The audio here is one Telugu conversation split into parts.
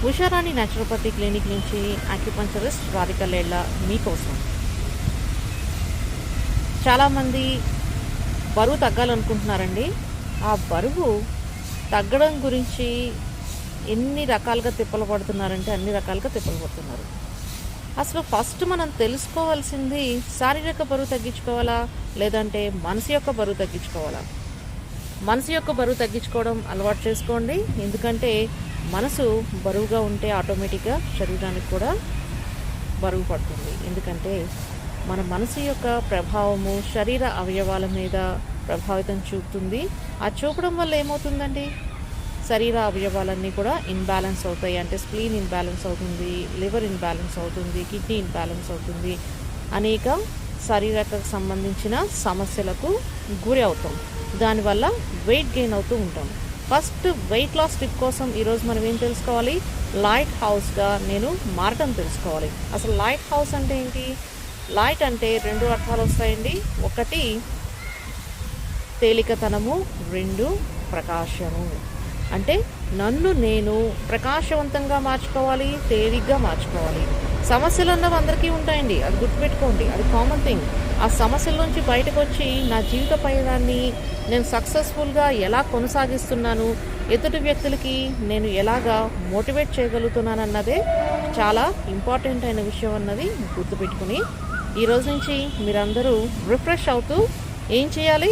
ఉషారాణి న్యాచురోపతి క్లినిక్ నుంచి ఆక్యుపంక్చరిస్ట్ రాధిక లేళ్ల మీకోసం. చాలామంది బరువు తగ్గాలనుకుంటున్నారండి. ఆ బరువు తగ్గడం గురించి ఎన్ని రకాలుగా తిప్పలు పడుతున్నారంటే అన్ని రకాలుగా తిప్పలు పడుతున్నారు. అసలు ఫస్ట్ మనం తెలుసుకోవాల్సింది శారీరక బరువు తగ్గించుకోవాలా లేదంటే మనసు యొక్క బరువు తగ్గించుకోవాలా? మనసు యొక్క బరువు తగ్గించుకోవడం అలవాటు చేసుకోండి. ఎందుకంటే మనసు బరువుగా ఉంటే ఆటోమేటిక్గా శరీరానికి కూడా బరువు పడుతుంది. ఎందుకంటే మన మనసు యొక్క ప్రభావము శరీర అవయవాల మీద ప్రభావితం చూపుతుంది. ఆ చూపడం వల్ల ఏమవుతుందండి, శరీర అవయవాలన్నీ కూడా ఇన్బ్యాలెన్స్ అవుతాయి. అంటే స్ప్లీన్ ఇన్బ్యాలెన్స్ అవుతుంది, లివర్ ఇన్బ్యాలెన్స్ అవుతుంది, కిడ్నీ ఇన్బ్యాలెన్స్ అవుతుంది. అనేక శరీరకు సంబంధించిన సమస్యలకు గురి అవుతాం. దానివల్ల వెయిట్ గెయిన్ అవుతూ ఉంటాం. ఫస్ట్ వెయిట్ లాస్ టిప్ కోసం ఈరోజు మనం ఏం తెలుసుకోవాలి? లైట్ హౌస్గా నేను మారటం తెలుసుకోవాలి. అసలు లైట్ హౌస్ అంటే ఏంటి? లైట్ అంటే రెండు అర్థాలు వస్తాయండి. ఒకటి తేలికతనము, రెండు ప్రకాశము. అంటే నన్ను నేను ప్రకాశవంతంగా మార్చుకోవాలి, తేలిగ్గా మార్చుకోవాలి. సమస్యలు అన్నవి అందరికీ ఉంటాయండి, అది గుర్తుపెట్టుకోండి, అది కామన్ థింగ్. ఆ సమస్యల నుంచి బయటకు వచ్చి నా జీవిత పయనాన్ని నేను సక్సెస్ఫుల్గా ఎలా కొనసాగిస్తున్నాను, ఎదుటి వ్యక్తులకి నేను ఎలాగా మోటివేట్ చేయగలుగుతున్నాను అన్నదే చాలా ఇంపార్టెంట్ అయిన విషయం అన్నది గుర్తుపెట్టుకుని ఈరోజు నుంచి మీరందరూ రిఫ్రెష్ అవుతూ ఏం చేయాలి?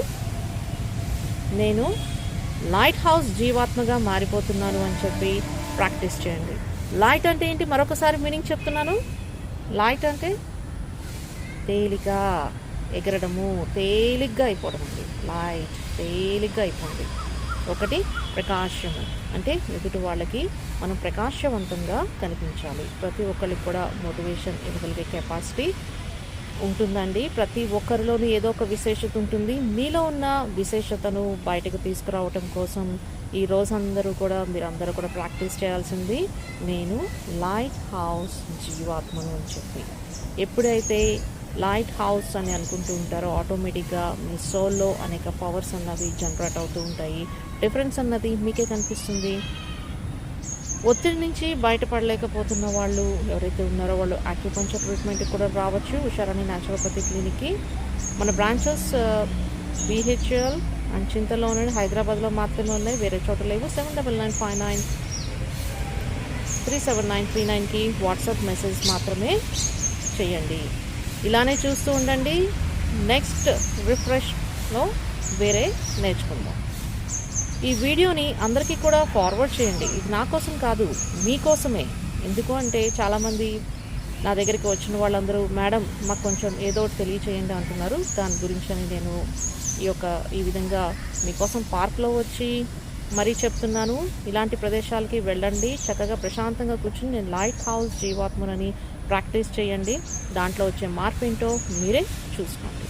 నేను లైట్ హౌస్ జీవాత్మగా మారిపోతున్నాను అని చెప్పి ప్రాక్టీస్ చేయండి. లైట్ అంటే ఏంటి? మరొకసారి మీనింగ్ చెప్తున్నాను. లైట్ అంటే తేలిక, ఎగరడము, తేలిగ్గా అయిపోవడం అండి. లైట్ తేలిగ్గా అయిపోండి. ఒకటి ప్రకాశము అంటే ఎదుటి వాళ్ళకి మనం ప్రకాశవంతంగా కనిపించాలి. ప్రతి ఒక్కరికి కూడా మోటివేషన్ ఇవ్వగలిగే కెపాసిటీ ఉంటుందండి. ప్రతి ఒక్కరిలోనూ ఏదో ఒక విశేషత ఉంటుంది. మీలో ఉన్న విశేషతను బయటకు తీసుకురావటం కోసం ఈ రోజందరూ కూడా మీరందరూ కూడా ప్రాక్టీస్ చేయాల్సింది నేను లైట్ హౌస్ జీవాత్మను అని చెప్పి. ఎప్పుడైతే లైట్ హౌస్ అని అనుకుంటూ ఉంటారో ఆటోమేటిక్గా మీ సోల్లో అనేక పవర్స్ అన్నవి జనరేట్ అవుతూ ఉంటాయి. డిఫరెన్స్ అన్నది మీకే కనిపిస్తుంది. ఒత్తిడి నుంచి బయటపడలేకపోతున్న వాళ్ళు ఎవరైతే ఉన్నారో వాళ్ళు ఆక్యుపంక్చర్ ట్రీట్మెంట్కి కూడా రావచ్చు ఉషారాణి న్యాచురోపతి క్లినిక్కి. మన బ్రాంచెస్ BHL అండ్ చింతల్లో ఉన్నాయి, హైదరాబాద్లో మాత్రమే ఉన్నాయి, వేరే చోట లేవు. 7995937939కి వాట్సాప్ మెసేజ్ మాత్రమే చేయండి. ఇలానే చూస్తూ ఉండండి. నెక్స్ట్ రిఫ్రెష్లో వేరే నేర్చుకుందాం. ఈ వీడియోని అందరికీ కూడా ఫార్వర్డ్ చేయండి. ఇది నా కోసం కాదు, మీకోసమే. ఎందుకు అంటే చాలామంది నా దగ్గరికి వచ్చిన వాళ్ళందరూ మేడం మాకు కొంచెం ఏదో ఒకటి తెలియచేయండి అంటున్నారు. దాని గురించి అని నేను ఈ విధంగా మీకోసం పార్క్లో వచ్చి మరీ చెప్తున్నాను. ఇలాంటి ప్రదేశాలకి వెళ్ళండి, చక్కగా ప్రశాంతంగా కూర్చుని నేను లైట్ హౌస్ జీవాత్మనని ప్రాక్టీస్ చేయండి. దాంట్లో వచ్చే మార్పు ఏంటో మీరే చూసుకోండి.